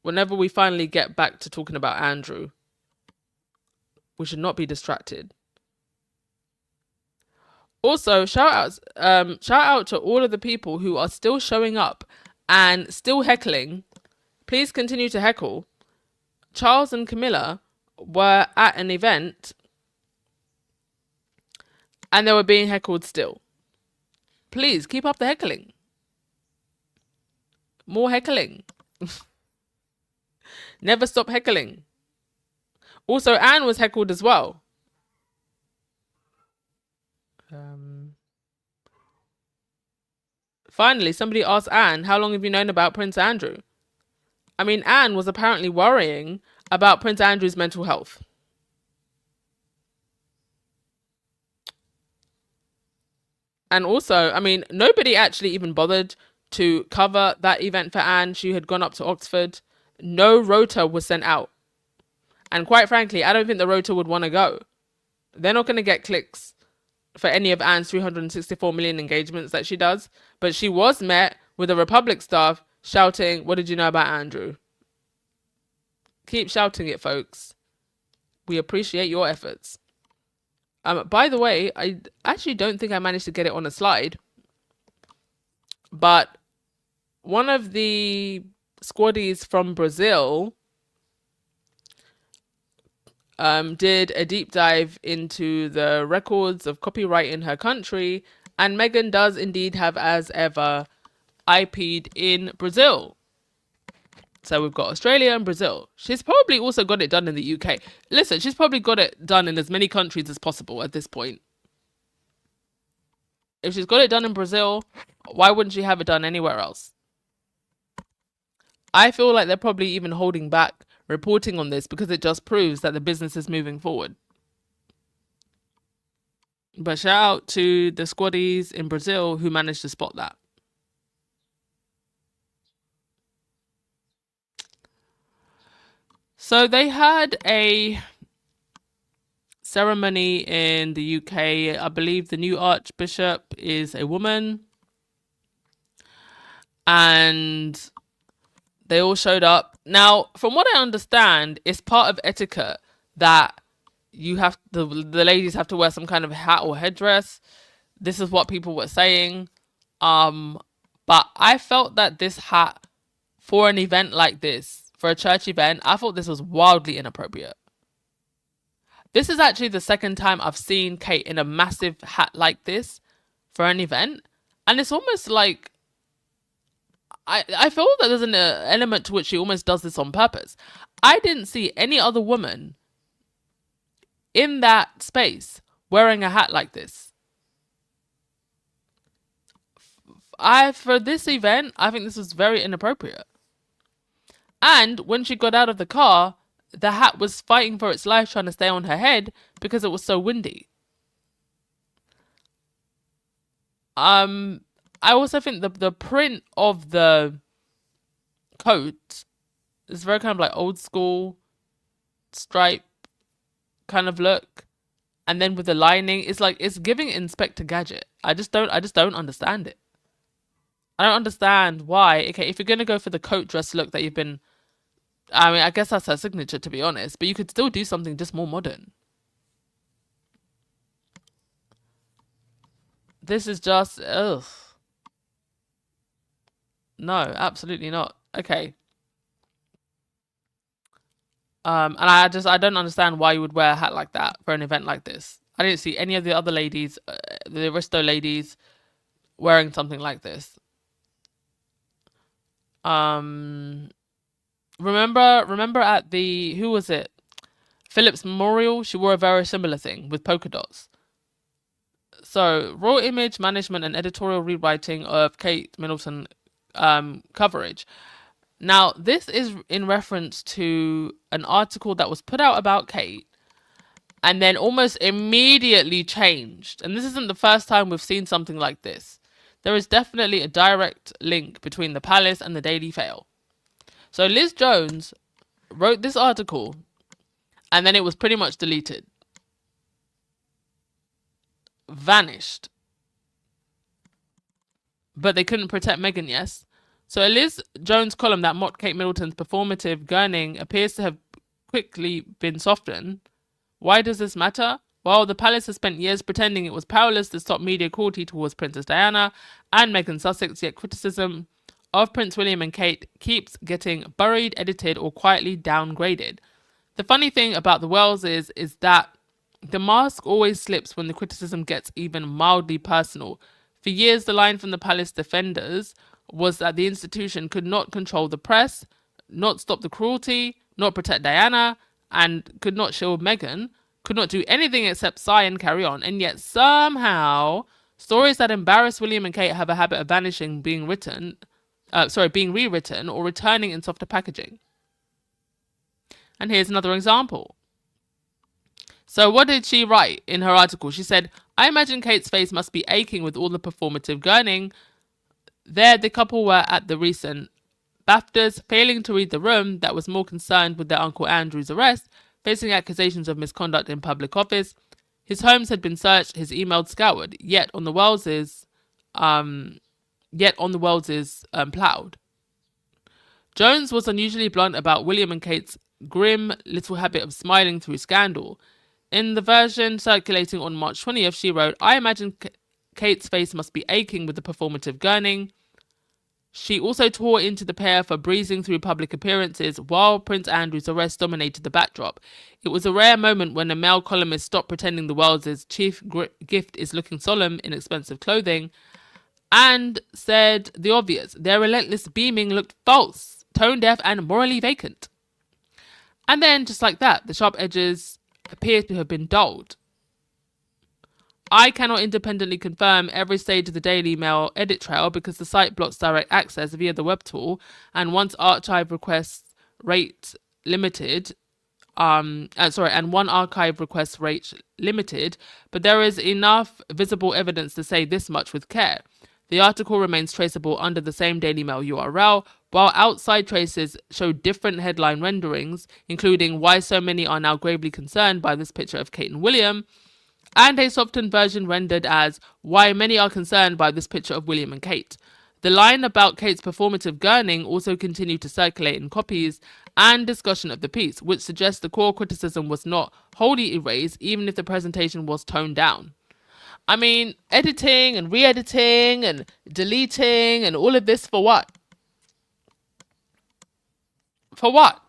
whenever we finally get back to talking about Andrew. We should not be distracted. Also, shout out to all of the people who are still showing up and still heckling. Please continue to heckle. Charles and Camilla were at an event and they were being heckled still. Please keep up the heckling. More heckling. Never stop heckling. Also, Anne was heckled as well. Finally, somebody asked Anne, how long have you known about Prince Andrew? I mean, Anne was apparently worrying about Prince Andrew's mental health. And also, I mean, nobody actually even bothered to cover that event for Anne. She had gone up to Oxford. No rota was sent out. And quite frankly, I don't think the rota would want to go. They're not going to get clicks for any of Anne's 364 million engagements that she does. But she was met with the Republic staff shouting, what did you know about Andrew? Keep shouting it, folks. We appreciate your efforts. By the way, I actually don't think I managed to get it on a slide. But one of the squaddies from Brazil did a deep dive into the records of copyright in her country, and Meghan does indeed have, as ever, IP'd in Brazil. So we've got Australia and Brazil. She's probably also got it done in the UK. Listen, she's probably got it done in as many countries as possible at this point. If she's got it done in Brazil, why wouldn't she have it done anywhere else? I feel like they're probably even holding back reporting on this because it just proves that the business is moving forward. But shout out to the squaddies in Brazil who managed to spot that. So they had a ceremony in the UK. I believe the new Archbishop is a woman. And they all showed up. Now, from what I understand, it's part of etiquette that you have the ladies have to wear some kind of hat or headdress. This is what people were saying. But I felt that this hat for an event like this, for a church event, I thought this was wildly inappropriate. This is actually the second time I've seen Kate in a massive hat like this for an event. And it's almost like I feel that there's an element to which she almost does this on purpose. I didn't see any other woman in that space wearing a hat like this. For this event, I think this was very inappropriate. And when she got out of the car, the hat was fighting for its life trying to stay on her head because it was so windy. I also think the print of the coat is very kind of like old school stripe kind of look, and then with the lining, it's giving Inspector Gadget. I just don't understand it. I don't understand why. Okay, if you're gonna go for the coat dress look that you've been, I mean, I guess that's her signature, to be honest. But you could still do something just more modern. This is just ugh. No, absolutely not. Okay. And I don't understand why you would wear a hat like that for an event like this. I didn't see any of the other ladies, the Aristo ladies, wearing something like this. Remember at the, who was it? Phillips Memorial, she wore a very similar thing with polka dots. So, raw image management and editorial rewriting of Kate Middleton coverage. Now, this is in reference to an article that was put out about Kate and then almost immediately changed. And this isn't the first time we've seen something like this. There is definitely a direct link between the Palace and the Daily Fail. So Liz Jones wrote this article and then it was pretty much deleted. Vanished. But they couldn't protect Meghan, yes? So a Liz Jones column that mocked Kate Middleton's performative gurning appears to have quickly been softened. Why does this matter? Well, the palace has spent years pretending it was powerless to stop media cruelty towards Princess Diana and Meghan Sussex, yet criticism of Prince William and Kate keeps getting buried, edited, or quietly downgraded. The funny thing about the Wells is that the mask always slips when the criticism gets even mildly personal. For years, the line from the palace defenders was that the institution could not control the press, not stop the cruelty, not protect Diana, and could not shield Meghan, could not do anything except sigh and carry on. And yet somehow, stories that embarrass William and Kate have a habit of vanishing, being rewritten or returning in softer packaging. And here's another example. So what did she write in her article? She said, I imagine Kate's face must be aching with all the performative gurning. There, the couple were at the recent BAFTAs, failing to read the room that was more concerned with their Uncle Andrew's arrest, facing accusations of misconduct in public office. His homes had been searched, his emails scoured, yet on the Wellses, ploughed. Jones was unusually blunt about William and Kate's grim little habit of smiling through scandal. In the version circulating on March 20th, she wrote, I imagine Kate's face must be aching with the performative gurning. She also tore into the pair for breezing through public appearances while Prince Andrew's arrest dominated the backdrop. It was a rare moment when a male columnist stopped pretending the Wells' chief gift is looking solemn in expensive clothing and said the obvious. Their relentless beaming looked false, tone-deaf and morally vacant. And then, just like that, the sharp edges appear to have been dulled. I cannot independently confirm every stage of the Daily Mail edit trail because the site blocks direct access via the web tool, and once archive requests rate limited, but there is enough visible evidence to say this much with care. The article remains traceable under the same Daily Mail URL, while outside traces show different headline renderings, including why so many are now gravely concerned by this picture of Kate and William, and a softened version rendered as why many are concerned by this picture of William and Kate. The line about Kate's performative gurning also continued to circulate in copies and discussion of the piece, which suggests the core criticism was not wholly erased, even if the presentation was toned down. I mean, editing and re-editing and deleting and all of this for what? For what?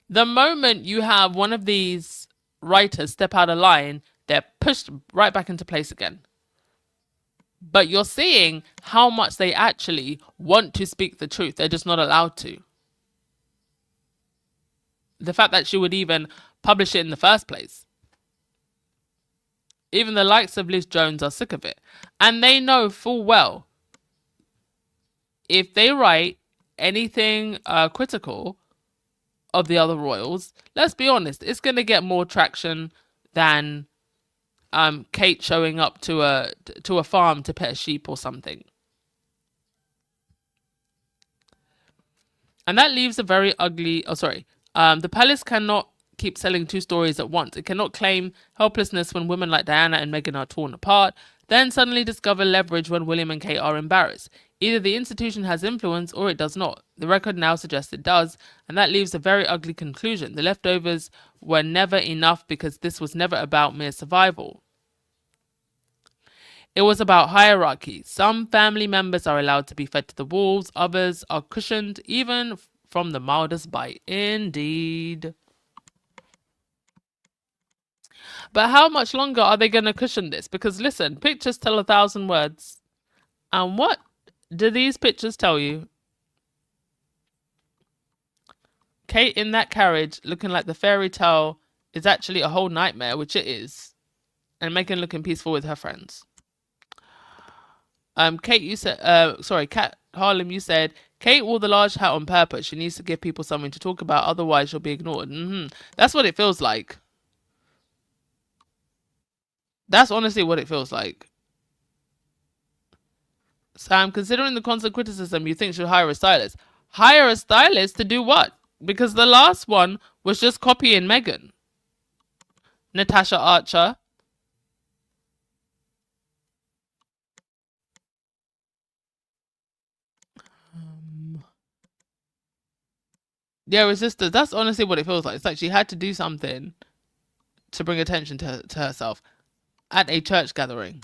The moment you have one of these writers step out of line, they're pushed right back into place again. But you're seeing how much they actually want to speak the truth. They're just not allowed to. The fact that she would even publish it in the first place. Even the likes of Liz Jones are sick of it. And they know full well, if they write anything critical of the other royals, let's be honest, it's going to get more traction than Kate showing up to a farm to pet a sheep or something. And that leaves a very ugly... the palace cannot keep selling two stories at once. It cannot claim helplessness when women like Diana and Meghan are torn apart, then suddenly discover leverage when William and Kate are embarrassed. Either the institution has influence or it does not. The record now suggests it does, and that leaves a very ugly conclusion. The leftovers were never enough because this was never about mere survival. It was about hierarchy. Some family members are allowed to be fed to the wolves, others are cushioned even from the mildest bite. Indeed. But how much longer are they going to cushion this? Because listen, pictures tell 1,000 words. And what do these pictures tell you? Kate in that carriage looking like the fairy tale is actually a whole nightmare, which it is. And Meghan looking peaceful with her friends. Kate, you said, Kat Harlem, you said, Kate wore the large hat on purpose. She needs to give people something to talk about, otherwise she'll be ignored. That's what it feels like. That's honestly what it feels like. Sam, considering the constant criticism, you think should hire a stylist. Hire a stylist to do what? Because the last one was just copying Meghan. Natasha Archer. Yeah, resistance. That's honestly what it feels like. It's like she had to do something to bring attention to herself at a church gathering.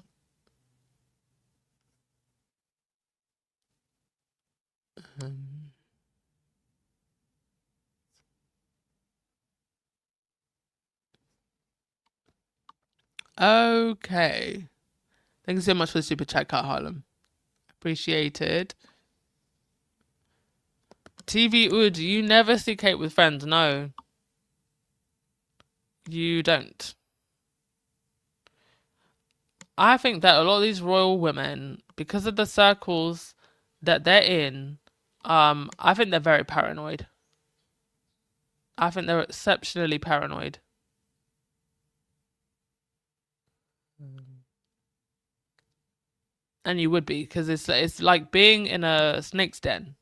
Okay. Thank you so much for the super chat, Cat Harlem. Appreciated. TV Oud, you never see Kate with friends. No. You don't. I think that a lot of these royal women, because of the circles that they're in, I think they're very paranoid. I think they're exceptionally paranoid. And you would be, because it's like being in a snake's den.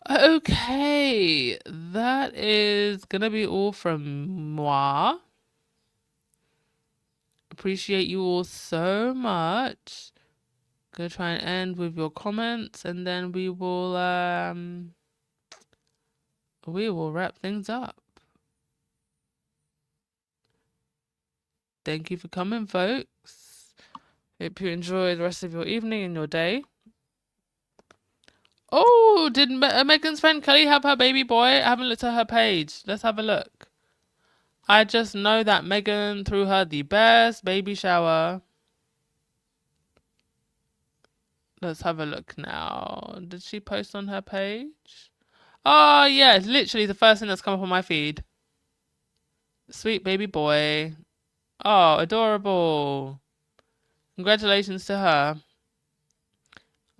Okay, that is gonna be all from moi. Appreciate you all so much. Gonna try and end with your comments, and then we will wrap things up. Thank you for coming, folks. Hope you enjoy the rest of your evening and your day. Oh, did Megan's friend Kelly have her baby boy? I haven't looked at her page. Let's have a look. I just know that Megan threw her the best baby shower. Let's have a look now. Did she post on her page? Oh, yeah, it's literally the first thing that's come up on my feed. Sweet baby boy. Oh, adorable. Congratulations to her.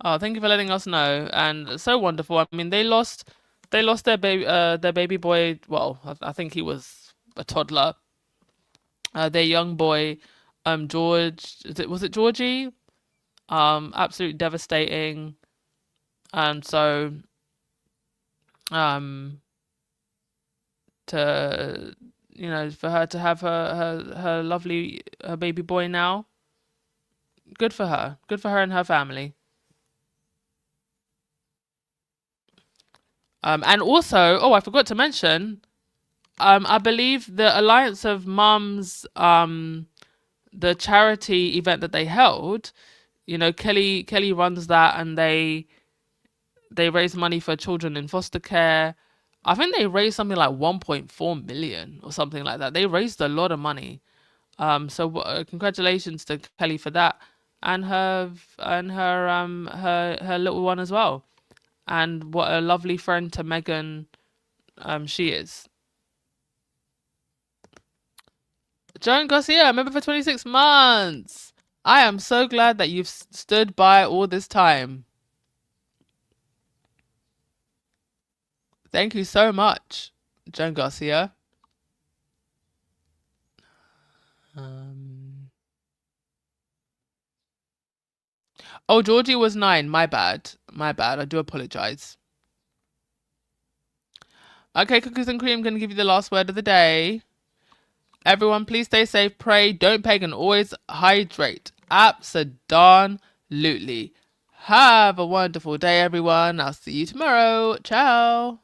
Oh, thank you for letting us know. And so wonderful. I mean, they lost their baby boy. Well, I think he was a toddler. Their young boy, George. Was it Georgie? Absolutely devastating. And so, to for her to have her lovely her baby boy now. Good for her. Good for her and her family. And also, oh, I forgot to mention, I believe the Alliance of Mums, the charity event that they held, Kelly runs that, and they raise money for children in foster care. I think they raised something like 1.4 million or something like that. They raised a lot of money. So congratulations to Kelly for that, and her little one as well. And what a lovely friend to Meghan she is. Joan Garcia, member for 26 months. I am so glad that you've stood by all this time. Thank you so much, Joan Garcia. Oh, Georgie was 9. My bad. I do apologize. Okay, Cookies and Cream, gonna give you the last word of the day. Everyone, please stay safe, pray, don't peg, and always hydrate. Absolutely. Have a wonderful day, everyone. I'll see you tomorrow. Ciao.